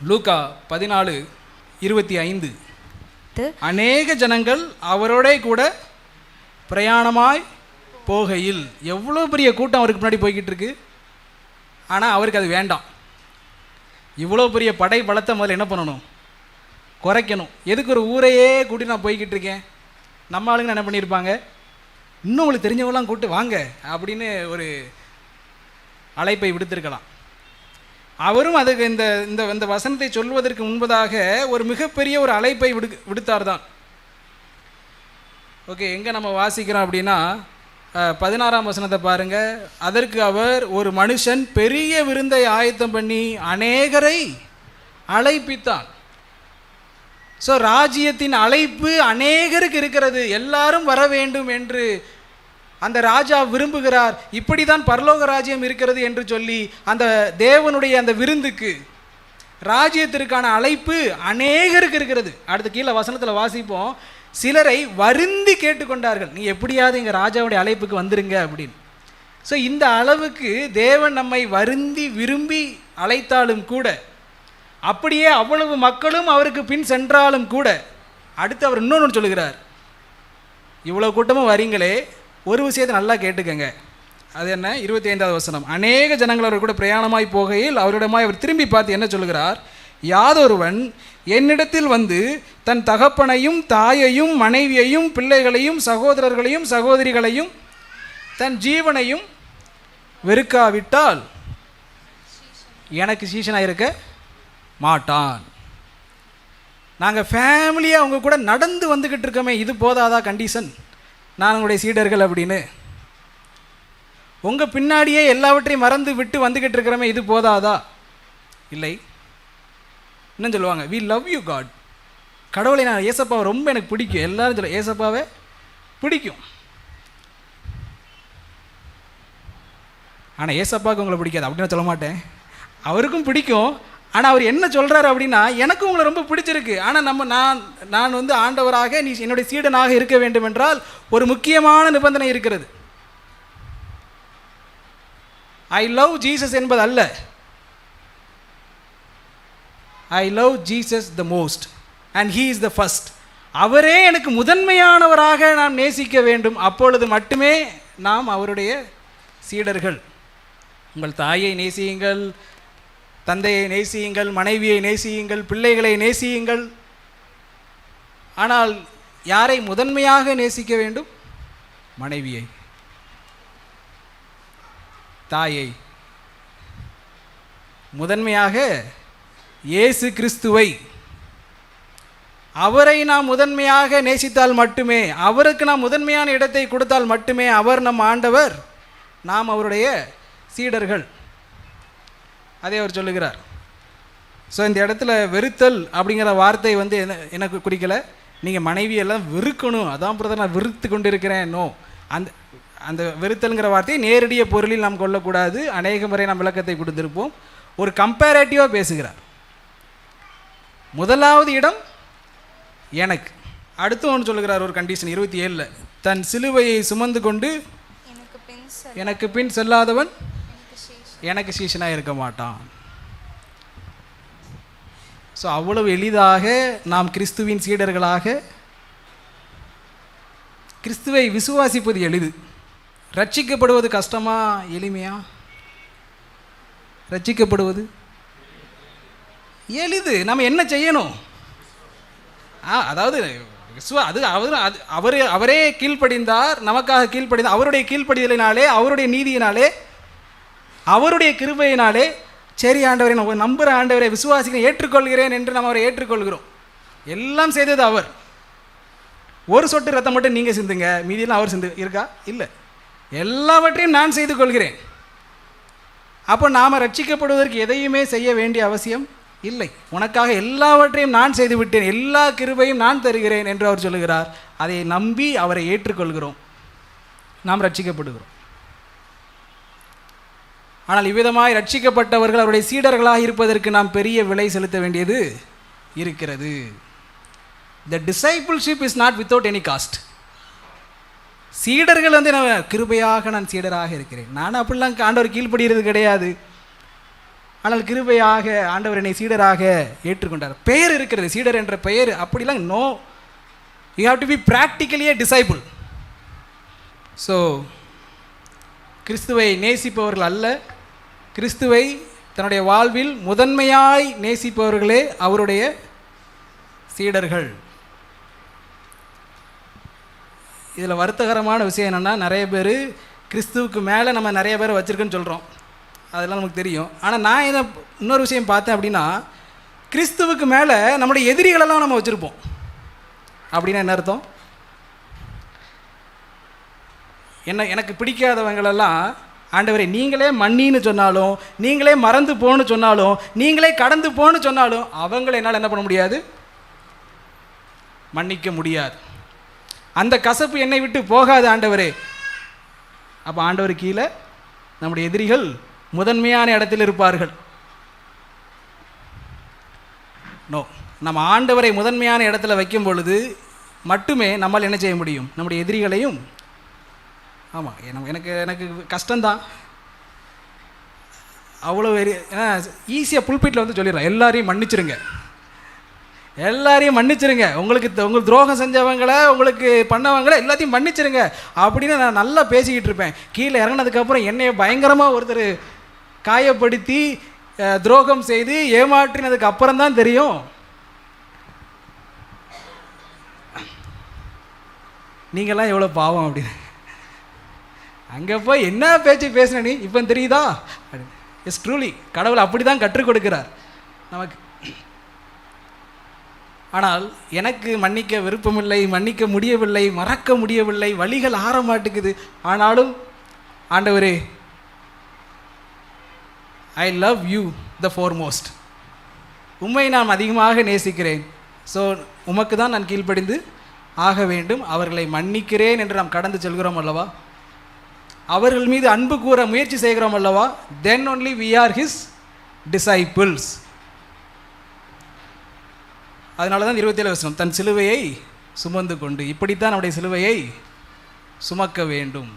லூக்கா 14:25. அநேக ஜனங்கள் அவரோட கூட பிரயாணமாய் போகையில். எவ்வளோ பெரிய கூட்டம் அவருக்கு முன்னாடி போய்கிட்டு இருக்கு, ஆனால் அவருக்கு அது வேண்டாம். இவ்வளோ பெரிய படை பலத்தை முதல்ல என்ன பண்ணணும்? குறைக்கணும். எதுக்கு ஒரு ஊரையே கூட்டி நான் போய்கிட்டு இருக்கேன்? நம்ம ஆளுங்க என்ன பண்ணியிருப்பாங்க, இன்னும் உங்களுக்கு தெரிஞ்சவங்களாம் கூப்பிட்டு வாங்க அப்படின்னு ஒரு அழைப்பை விடுத்திருக்கலாம். அவரும் அதுக்கு இந்த இந்த இந்த வசனத்தை சொல்வதற்கு முன்பதாக ஒரு மிகப்பெரிய ஒரு அழைப்பை விடுத்தார் தான். ஓகே, எங்கே நம்ம வாசிக்கிறோம் அப்படின்னா 16ஆம் வசனத்தை பாருங்கள். அதற்கு அவர், ஒரு மனுஷன் பெரிய விருந்தை ஆயத்தம் பண்ணி அநேகரை அழைப்பித்தான். ஸோ ராஜ்யத்தின் அழைப்பு அநேகருக்கு இருக்கிறது, எல்லாரும் வர வேண்டும் என்று அந்த ராஜா விரும்புகிறார். இப்படி தான் பரலோக ராஜ்யம் இருக்கிறது என்று சொல்லி அந்த தேவனுடைய அந்த விருந்துக்கு, ராஜ்யத்திற்கான அழைப்பு அநேகருக்கு இருக்கிறது. அடுத்து கீழே வசனத்தில் வாசிப்போம், சிலரை வருந்தி கேட்டுக்கொண்டார்கள், நீ எப்படியாவது எங்கள் ராஜாவுடைய அழைப்புக்கு வந்துருங்க அப்படின்னு. ஸோ இந்த அளவுக்கு தேவன் நம்மை வருந்தி விரும்பி அழைத்தாலும் கூட, அப்படியே அவ்வளவு மக்களும் அவருக்கு பின் சென்றாலும் கூட, அடுத்து அவர் இன்னொன்று சொல்லுகிறார், இவ்வளோ கூட்டமும் வரீங்களே, ஒரு விஷயத்தை நல்லா கேட்டுக்கங்க. அது என்ன? 25வது வசனம். அநேக ஜனங்கள் அவர் கூட பிரயாணமாய் போகையில் அவரிடமாய் அவர் திரும்பி பார்த்து என்ன சொல்லுகிறார்? யாதொருவன் என்னிடத்தில் வந்து தன் தகப்பனையும் தாயையும் மனைவியையும் பிள்ளைகளையும் சகோதரர்களையும் சகோதரிகளையும் தன் ஜீவனையும் வெறுக்காவிட்டால் எனக்கு சீஷனாக இருக்க மாட்டான். நாங்கள் ஃபேமிலியாக அவங்க கூட நடந்து வந்துக்கிட்டு இருக்கோமே, இது போதாதா கண்டிஷன் நான் உங்களுடைய சீடர்கள் அப்படின்னு? உங்கள் பின்னாடியே எல்லாவற்றையும் மறந்து விட்டு வந்துக்கிட்டு இருக்கிறோமே, இது போதாதா? இல்லை. என்ன சொல்லுவாங்க? We love you God. கடவுளை நான், ஏசப்பாவை ரொம்ப எனக்கு பிடிக்கும். எல்லாரும் சொல்ல ஏசப்பாவை பிடிக்கும், ஆனால் ஏசப்பாவுக்கு உங்களை பிடிக்காது அப்படின்னு சொல்ல மாட்டேன். அவருக்கும் பிடிக்கும். ஆனால் அவர் என்ன சொல்கிறாரு அப்படின்னா, எனக்கும் உங்களை ரொம்ப பிடிச்சிருக்கு, ஆனால் நான் வந்து ஆண்டவராக நீ என்னுடைய சீடனாக இருக்க வேண்டும் என்றால் ஒரு முக்கியமான நிபந்தனை இருக்கிறது. ஐ லவ் ஜீசஸ் என்பது அல்ல, I love Jesus the most and he is the first. அவரே எனக்கு முதன்மையானவராக நாம் நேசிக்க வேண்டும். அப்பொழுது மட்டுமே நாம் அவருடைய சீடர்கள். உங்கள் தாயை நேசியுங்கள், தந்தையை நேசியுங்கள், மனைவியை நேசியுங்கள், பிள்ளைகளை நேசியுங்கள். ஆனால் யாரை முதன்மையாக நேசிக்க வேண்டும்? மனைவியை, தாயை. முதன்மையாக இயேசு கிறிஸ்துவை, அவரை நாம் முதன்மையாக நேசித்தால் மட்டுமே, அவருக்கு நாம் முதன்மையான இடத்தை கொடுத்தால் மட்டுமே அவர் நம் ஆண்டவர், நாம் அவருடைய சீடர்கள். அதே அவர் சொல்லுகிறார். ஸோ இந்த இடத்துல வெறுத்தல் அப்படிங்கிற வார்த்தை வந்து எனக்கு குறிக்கலை, நீங்கள் மனைவியெல்லாம் வெறுக்கணும், அதான் பிரதர் நான் வெறுத்து கொண்டு இருக்கிறேன். நோ, அந்த அந்த வெறுத்தல்ங்கிற வார்த்தையை நேரடிய பொருளில் நாம் கொள்ளக்கூடாது. அநேக முறை நாம் விளக்கத்தை கொடுத்துருப்போம். ஒரு கம்பேரேட்டிவாக பேசுகிறார். முதலாவது இடம் எனக்கு. அடுத்து ஒன்று சொல்லுகிறார், ஒரு கண்டிஷன் 27ல், தன் சிலுவையை சுமந்து கொண்டு எனக்கு பின் செல்லாதவன் எனக்கு சீஷனாக இருக்க மாட்டான். ஸோ அவ்வளவு எளிதாக நாம் கிறிஸ்துவின் சீடர்களாக, கிறிஸ்துவை விசுவாசிப்பது எளிது, ரட்சிக்கப்படுவது கஷ்டமா எளிமையா? ரட்சிக்கப்படுவது எளிது. நம்ம என்ன செய்யணும்? அதாவது அவரே கீழ்ப்படிந்தார், நமக்காக கீழ்ப்படிந்தார். அவருடைய கீழ்ப்படிதலினாலே, அவருடைய நீதியினாலே, அவருடைய கிருபையினாலே, சரி ஆண்டவரை நான் நம்புகிற ஆண்டவரை விசுவாசிக்கிறேன், ஏற்றுக்கொள்கிறேன் என்று நம்ம அவரை ஏற்றுக்கொள்கிறோம். எல்லாம் செய்தது அவர். ஒரு சொட்டு ரத்தம் மட்டும் நீங்கள் சிந்துங்க, மீதியெல்லாம் அவர் சிந்து இருக்கா? இல்லை, எல்லாவற்றையும் நான் செய்து கொள்கிறேன். அப்போ நாம் ரட்சிக்கப்படுவதற்கு எதையுமே செய்ய வேண்டிய அவசியம் இல்லை. உனக்காக எல்லாவற்றையும் நான் செய்து விட்டேன், எல்லா கிருபையும் நான் தருகிறேன் என்று அவர் சொல்லுகிறார். அதை நம்பி அவரை ஏற்றுக்கொள்கிறோம், நாம் ரட்சிக்கப்படுகிறோம். ஆனால் இவ்விதமாய் ரட்சிக்கப்பட்டவர்கள் அவருடைய சீடர்களாக இருப்பதற்கு நாம் பெரிய விலை செலுத்த வேண்டியது இருக்கிறது. The discipleship is not without any cost. சீடர்கள் வந்து நான் கிருபையாக நான் சீடராக இருக்கிறேன், நான் அப்படிலாம் ஆண்டவர் கீழ்ப்படுகிறது கிடையாது. ஆனால் கிருபையாக ஆண்டவர் என்னை சீடராக ஏற்றுக்கொண்டார். பெயர் இருக்கிறது, சீடர் என்ற பெயர். அப்படிலாம் no, you have to be practically a disciple. So கிறிஸ்துவை நேசிப்பவர்கள் அல்ல, கிறிஸ்துவை தன்னுடைய வாழ்வில் முதன்மையாய் நேசிப்பவர்களே அவருடைய சீடர்கள். இதில் வருத்தகரமான விஷயம் என்னென்னா, நிறைய பேர் கிறிஸ்துவுக்கு மேலே நம்ம நிறைய பேர் வச்சுருக்குன்னு சொல்கிறோம், அதெல்லாம் நமக்கு தெரியும். ஆனால் நான் இதை இன்னொரு விஷயம் பார்த்தேன் அப்படின்னா, கிறிஸ்துவுக்கு மேலே நம்முடைய எதிரிகளெல்லாம் நம்ம வச்சுருப்போம். அப்படின்னா என்ன அர்த்தம்? எனக்கு பிடிக்காதவங்களெல்லாம் ஆண்டவரே நீங்களே மன்னின்னு சொன்னாலும், நீங்களே மறந்து போன்னு சொன்னாலும், நீங்களே கடந்து போன்னு சொன்னாலும் அவங்கள என்னால் என்ன பண்ண முடியாது? மன்னிக்க முடியாது. அந்த கசப்பு என்னை விட்டு போகாது ஆண்டவரே. அப்போ ஆண்டவர் கீழே நம்முடைய எதிரிகள் முதன்மையான இடத்தில் இருப்பார்கள். நோ, நம்ம ஆண்டவரை முதன்மையான இடத்துல வைக்கும் பொழுது மட்டுமே நம்மால் என்ன செய்ய முடியும்? நம்முடைய எதிரிகளையும். ஆமாம், எனக்கு எனக்கு கஷ்டம்தான். அவ்வளோ ஈஸியாக புல்பீட்டில் வந்து சொல்லிடுறேன், எல்லாரையும் மன்னிச்சிருங்க, எல்லாரையும் மன்னிச்சிருங்க, உங்களுக்கு துரோகம் செஞ்சவங்களை, உங்களுக்கு பண்ணவங்களை எல்லாத்தையும் மன்னிச்சிருங்க அப்படின்னு நான் நல்லா பேசிக்கிட்டு இருப்பேன். கீழே இறங்கினதுக்கப்புறம் என்னைய பயங்கரமாக ஒருத்தர் காயப்படுத்தி துரோகம் செய்து ஏமாற்றினதுக்கு அப்புறம் தான் தெரியும் நீங்கள்லாம் எவ்வளோ பாவம் அப்படின்னு. அங்கே போய் என்ன பேச்சு பேசின நீ இப்போ தெரியுதா அப்படின்னு. எஸ், ட்ரூலி கடவுள் அப்படி தான் கற்றுக் கொடுக்கிறார் நமக்கு. ஆனால் எனக்கு மன்னிக்க விருப்பமில்லை, மன்னிக்க முடியவில்லை, மறக்க முடியவில்லை, வழிகள் ஆற மாட்டேங்குது. ஆனாலும் ஆண்டவரே, I love you the foremost, உம்மை நான் அதிகமாக நேசிக்கிறேன். ஸோ உமக்கு தான் நான் கீழ்ப்படிந்து ஆக வேண்டும், அவர்களை மன்னிக்கிறேன் என்று நாம் கடந்து செல்கிறோம் அல்லவா, அவர்கள் மீது அன்பு கூற முயற்சி செய்கிறோம் அல்லவா, then only we are his disciples. அதனால தான் 27 வசனம், தன் சிலுவையை சுமந்து கொண்டு, இப்படித்தான் நம்முடைய சிலுவையை சுமக்க வேண்டும்.